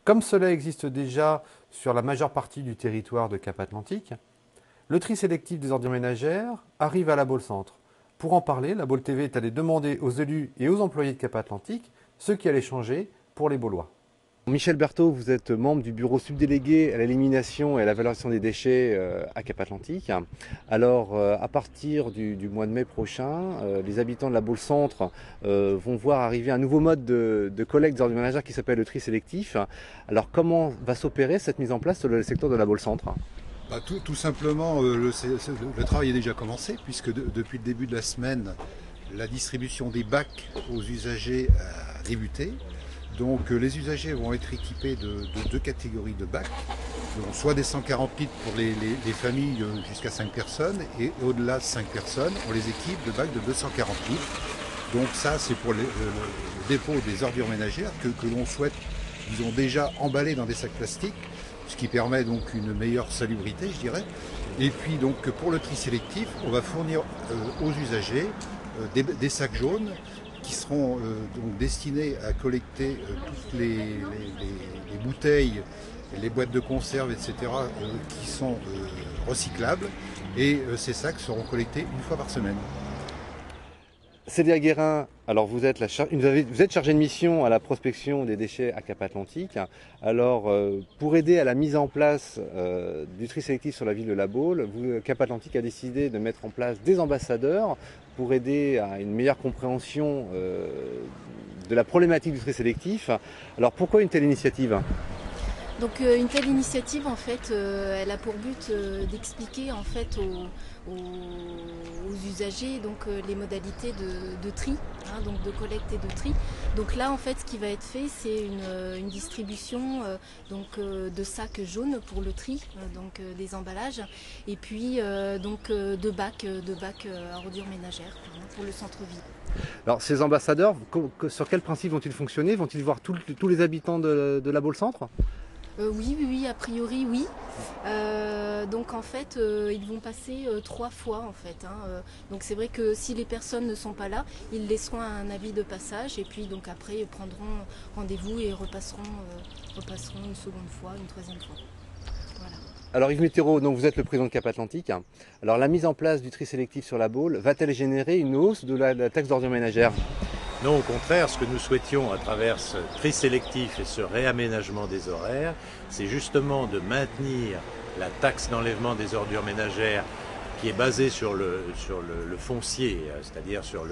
Comme cela existe déjà sur la majeure partie du territoire de Cap-Atlantique, le tri sélectif des ordures ménagères arrive à la Baule Centre. Pour en parler, la Baule TV est allée demander aux élus et aux employés de Cap-Atlantique ce qui allait changer pour les Baulois. Michel Berthaud, vous êtes membre du bureau subdélégué à l'élimination et à la valorisation des déchets à Cap-Atlantique. Alors, à partir du mois de mai prochain, les habitants de la Baule Centre vont voir arriver un nouveau mode de collecte des ordures ménagères qui s'appelle le tri sélectif. Alors, comment va s'opérer cette mise en place sur le secteur de la Baule Centre? Tout simplement, le travail est déjà commencé, puisque depuis le début de la semaine, la distribution des bacs aux usagers a débuté. Donc les usagers vont être équipés de deux catégories de bacs, donc soit des 140 litres pour les familles jusqu'à 5 personnes, et au-delà de 5 personnes, on les équipe de bacs de 240 litres. Donc ça, c'est pour le dépôt des ordures ménagères que l'on souhaite, disons, déjà emballer dans des sacs plastiques, ce qui permet donc une meilleure salubrité, je dirais. Et puis donc pour le tri sélectif, on va fournir aux usagers des sacs jaunes qui seront donc destinés à collecter toutes les bouteilles, les boîtes de conserve, etc., qui sont recyclables. Et ces sacs seront collectés une fois par semaine. Célia Guérin, alors vous êtes chargée de mission à la prospection des déchets à Cap-Atlantique. Alors, pour aider à la mise en place du tri sélectif sur la ville de La Baule, Cap-Atlantique a décidé de mettre en place des ambassadeurs pour aider à une meilleure compréhension de la problématique du tri sélectif. Alors, pourquoi une telle initiative ? Donc une telle initiative, en fait, elle a pour but d'expliquer en fait aux usagers donc les modalités de tri, donc de collecte et de tri. Donc là, en fait, ce qui va être fait, c'est une distribution de sacs jaunes pour le tri, des emballages, et puis de bacs à ordures ménagères pour le centre-ville. Alors, ces ambassadeurs, sur quel principe vont-ils fonctionner? Vont-ils voir tous les habitants de la Baule Centre? Oui, a priori oui. Donc en fait, ils vont passer 3 fois en fait. Donc c'est vrai que si les personnes ne sont pas là, ils laisseront un avis de passage et puis donc après ils prendront rendez-vous et repasseront une seconde fois, une troisième fois. Voilà. Alors Yves Météro, donc vous êtes le président de Cap-Atlantique. Alors la mise en place du tri sélectif sur la Baule va-t-elle générer une hausse de la taxe d'ordures ménagères? Non, au contraire, ce que nous souhaitions à travers ce tri sélectif et ce réaménagement des horaires, c'est justement de maintenir la taxe d'enlèvement des ordures ménagères qui est basée sur le foncier, c'est-à-dire sur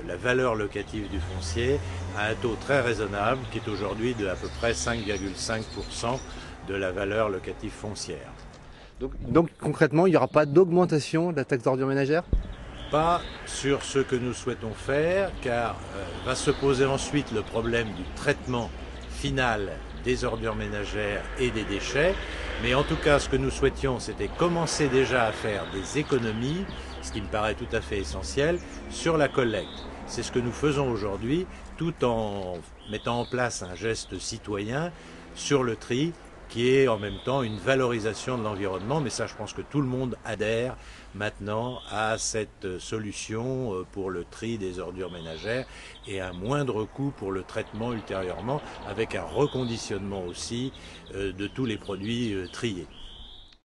la valeur locative du foncier, à un taux très raisonnable qui est aujourd'hui de à peu près 5,5% de la valeur locative foncière. Donc concrètement, il n'y aura pas d'augmentation de la taxe d'ordures ménagères? Pas sur ce que nous souhaitons faire, car va se poser ensuite le problème du traitement final des ordures ménagères et des déchets. Mais en tout cas, ce que nous souhaitions, c'était commencer déjà à faire des économies, ce qui me paraît tout à fait essentiel, sur la collecte. C'est ce que nous faisons aujourd'hui, tout en mettant en place un geste citoyen sur le tri, qui est en même temps une valorisation de l'environnement. Mais ça, je pense que tout le monde adhère maintenant à cette solution pour le tri des ordures ménagères et un moindre coût pour le traitement ultérieurement, avec un reconditionnement aussi de tous les produits triés.